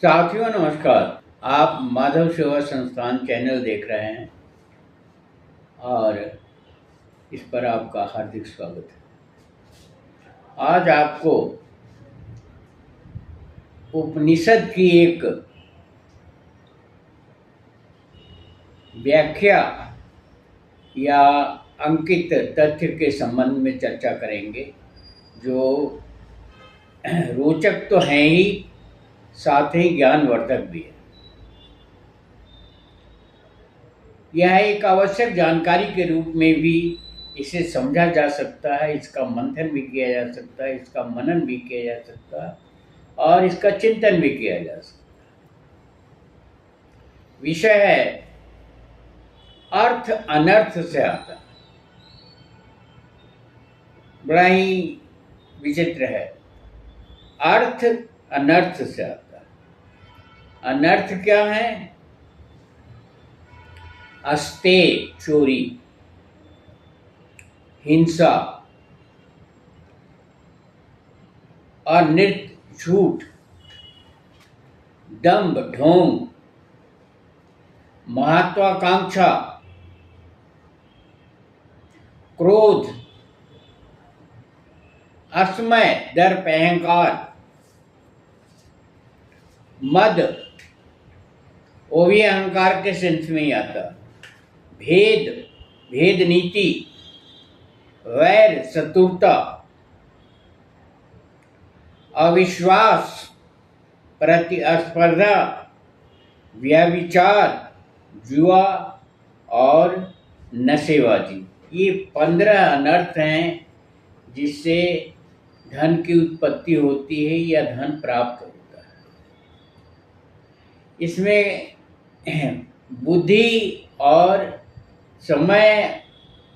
साथियों नमस्कार। आप माधव सेवा संस्थान चैनल देख रहे हैं और इस पर आपका हार्दिक स्वागत है। आज आपको उपनिषद की एक व्याख्या या अंकित तथ्य के संबंध में चर्चा करेंगे, जो रोचक तो हैं ही, साथ ही ज्ञानवर्धक भी है। यह एक आवश्यक जानकारी के रूप में भी इसे समझा जा सकता है, इसका मंथन भी किया जा सकता है, इसका मनन भी किया जा सकता है और इसका चिंतन भी किया जा सकता है। विषय है अर्थ अनर्थ से आता है। बड़ा ही विचित्र है। अर्थ अनर्थ से आता है। अनर्थ क्या है? अस्ते चोरी, हिंसा, अनृत झूठ, दंभ ढोंग, महत्वाकांक्षा, क्रोध, असमय दर्प अहंकार, मद, वो भी अहंकार के सेंस में ही आता। भेद, भेद नीति, वैर शत्रुता, अविश्वास, प्रतिस्पर्धा, व्यभिचार, जुआ और नशेबाजी। ये 15 अनर्थ हैं जिससे धन की उत्पत्ति होती है या धन प्राप्त होता है। इसमें बुद्धि और समय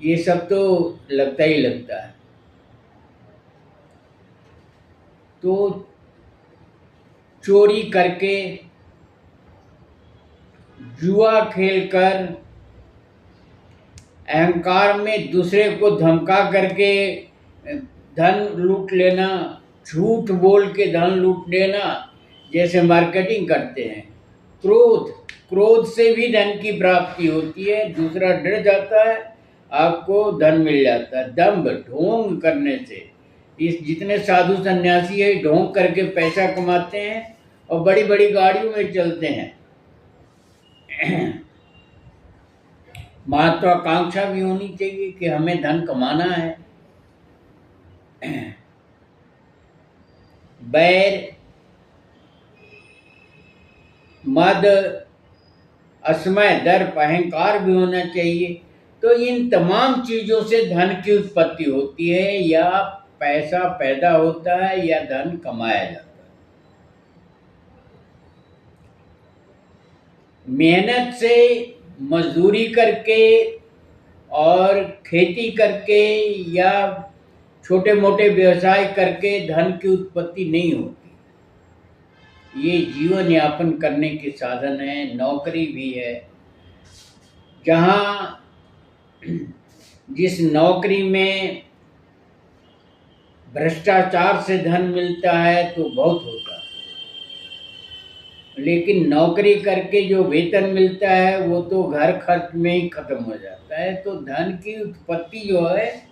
ये सब तो लगता ही लगता है। तो चोरी करके, जुआ खेलकर, अहंकार में दूसरे को धमका करके धन लूट लेना, झूठ बोल के धन लूट लेना, जैसे मार्केटिंग करते हैं। क्रोध, क्रोध से भी धन की प्राप्ति होती है, दूसरा डर जाता है, आपको धन मिल जाता है। दंभ, ढोंग करने से, इस जितने साधु सन्यासी है ढोंग करके पैसा कमाते हैं और बड़ी बड़ी गाड़ियों में चलते हैं। महत्वाकांक्षा भी होनी चाहिए कि हमें धन कमाना है। बैर, मद, असमय दर्प अहंकार भी होना चाहिए। तो इन तमाम चीजों से धन की उत्पत्ति होती है, या पैसा पैदा होता है या धन कमाया जाता है। मेहनत से, मजदूरी करके और खेती करके या छोटे मोटे व्यवसाय करके धन की उत्पत्ति नहीं होती। ये जीवन यापन करने के साधन है। नौकरी भी है, जहाँ जिस नौकरी में भ्रष्टाचार से धन मिलता है तो बहुत होता है, लेकिन नौकरी करके जो वेतन मिलता है वो तो घर खर्च में ही खत्म हो जाता है। तो धन की उत्पत्ति जो है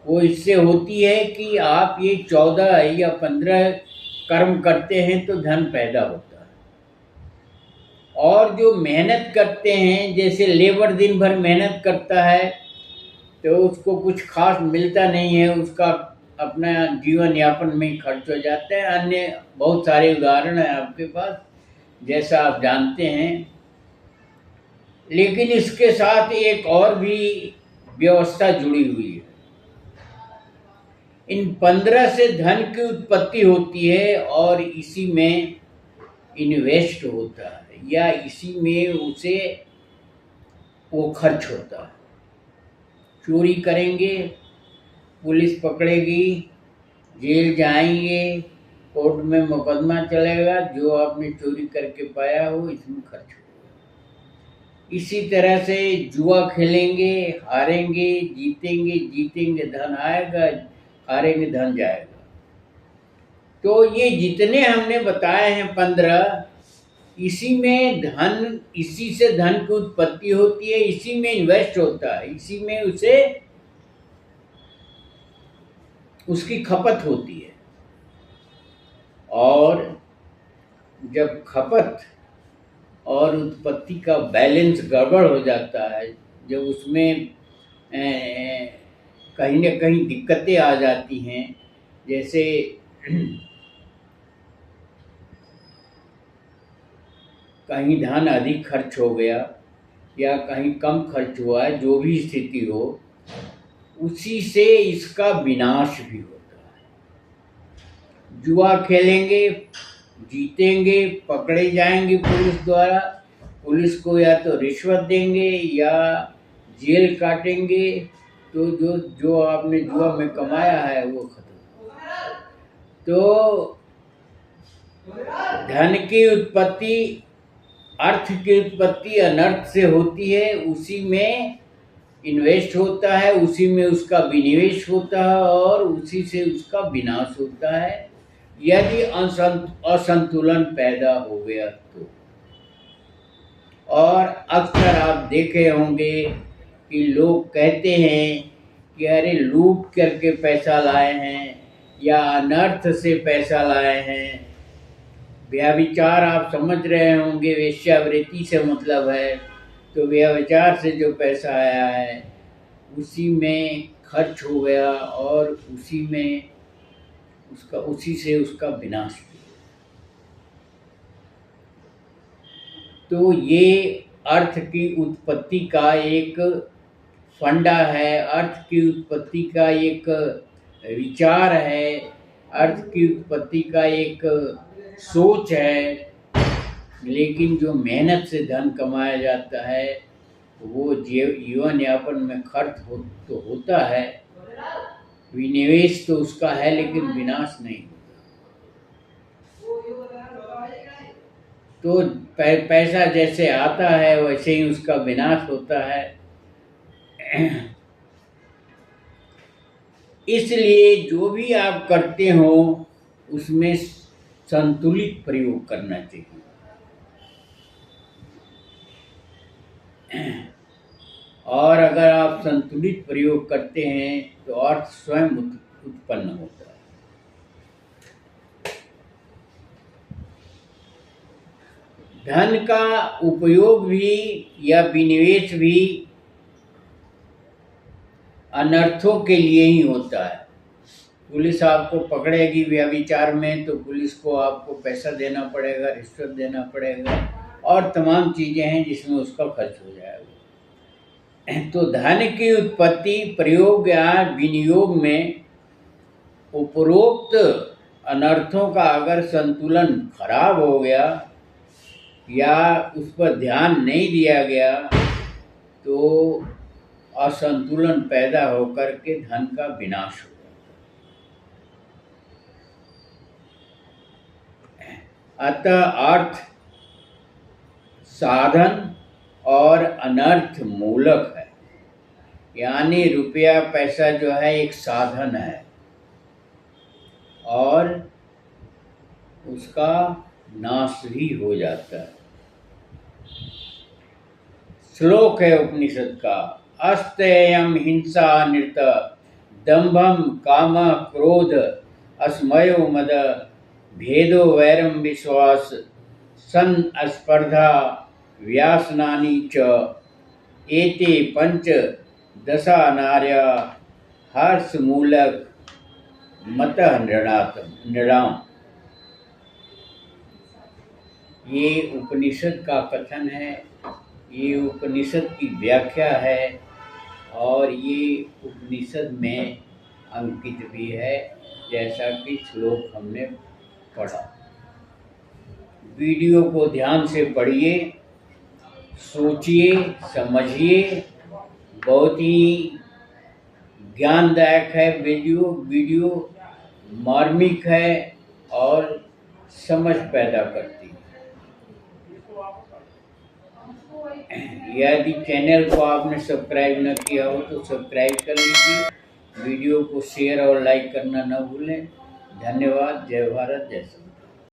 वो इससे होती है कि आप ये 14 या 15 कर्म करते हैं तो धन पैदा होता है। और जो मेहनत करते हैं, जैसे लेबर दिन भर मेहनत करता है तो उसको कुछ खास मिलता नहीं है, उसका अपना जीवन यापन में ही खर्च हो जाता है। अन्य बहुत सारे उदाहरण हैं आपके पास, जैसा आप जानते हैं। लेकिन इसके साथ एक और भी व्यवस्था जुड़ी हुई है। इन 15 से धन की उत्पत्ति होती है और इसी में इन्वेस्ट होता है या इसी में उसे वो खर्च होता है। चोरी करेंगे, पुलिस पकड़ेगी, जेल जाएंगे, कोर्ट में मुकदमा चलेगा, जो आपने चोरी करके पाया हो इसमें खर्च होगा। इसी तरह से जुआ खेलेंगे, हारेंगे, जीतेंगे, जीतेंगे धन आएगा, हारेंगे धन जाएगा। तो ये जितने हमने बताए हैं 15, इसी में धन, इसी से धन की उत्पत्ति होती है, इसी में इन्वेस्ट होता है, इसी में उसे उसकी खपत होती है। और जब खपत और उत्पत्ति का बैलेंस गड़बड़ हो जाता है, जब उसमें कहीं न कहीं दिक्कतें आ जाती हैं, जैसे कहीं धन अधिक खर्च हो गया या कहीं कम खर्च हुआ है, जो भी स्थिति हो, उसी से इसका विनाश भी होता है। जुआ खेलेंगे, जीतेंगे, पकड़े जाएंगे पुलिस द्वारा, पुलिस को या तो रिश्वत देंगे या जेल काटेंगे, तो जो जो आपने जुआ में कमाया है वो खत्म। तो धन की उत्पत्ति, अर्थ की उत्पत्ति अनर्थ से होती है, उसी में इन्वेस्ट होता है, उसी में उसका विनिवेश होता है और उसी से उसका विनाश होता है, यदि असंतुलन पैदा हो गया तो। और अक्सर आप देखे होंगे कि लोग कहते हैं कि अरे लूट करके पैसा लाए हैं या अनर्थ से पैसा लाए हैं। व्यभिचार आप समझ रहे होंगे, वेश्यावृत्ति से मतलब है, तो व्यभिचार से जो पैसा आया है उसी में खर्च हो गया और उसी में उसी से उसका विनाश भी। तो ये अर्थ की उत्पत्ति का एक फंडा है, अर्थ की उत्पत्ति का एक विचार है, अर्थ की उत्पत्ति का एक सोच है। लेकिन जो मेहनत से धन कमाया जाता है वो जीवन यापन में खर्च तो होता है, विनिवेश तो उसका है, लेकिन विनाश नहीं होता। तो पैसा जैसे आता है वैसे ही उसका विनाश होता है। इसलिए जो भी आप करते हो उसमें संतुलित प्रयोग करना चाहिए। और अगर आप संतुलित प्रयोग करते हैं तो अर्थ स्वयं उत्पन्न होता है। धन का उपयोग भी या विनिवेश भी अनर्थों के लिए ही होता है। पुलिस आपको पकड़ेगी व्यभिचार में तो पुलिस को आपको पैसा देना पड़ेगा, रिश्वत देना पड़ेगा और तमाम चीज़ें हैं जिसमें उसका खर्च हो जाएगा। तो धन की उत्पत्ति, प्रयोग या विनियोग में उपरोक्त अनर्थों का अगर संतुलन खराब हो गया या उस पर ध्यान नहीं दिया गया तो असंतुलन पैदा होकर के धन का विनाश हो जाता है। अतः अर्थ साधन और अनर्थ मूलक है, यानी रुपया पैसा जो है एक साधन है और उसका नाश भी हो जाता है। श्लोक है उपनिषद का, अस्तेयम हिंसा नृत दंभम काम क्रोध अस्मयो मद भेदो वैरम विश्वास सन स्पर्धा व्यासनानि च एते पंच दशा नार्या हर्ष मूलक मतः नृणाम। ये उपनिषद का कथन है, ये उपनिषद की व्याख्या है और ये उपनिषद में अंकित भी है, जैसा कि श्लोक हमने पढ़ा। वीडियो को ध्यान से पढ़िए, सोचिए, समझिए, बहुत ही ज्ञानदायक है वीडियो मार्मिक है और समझ पैदा करती है। यदि चैनल को आपने सब्सक्राइब न किया हो तो सब्सक्राइब कर लीजिए, वीडियो को शेयर और लाइक करना न भूलें। धन्यवाद। जय भारत, जय संविधान।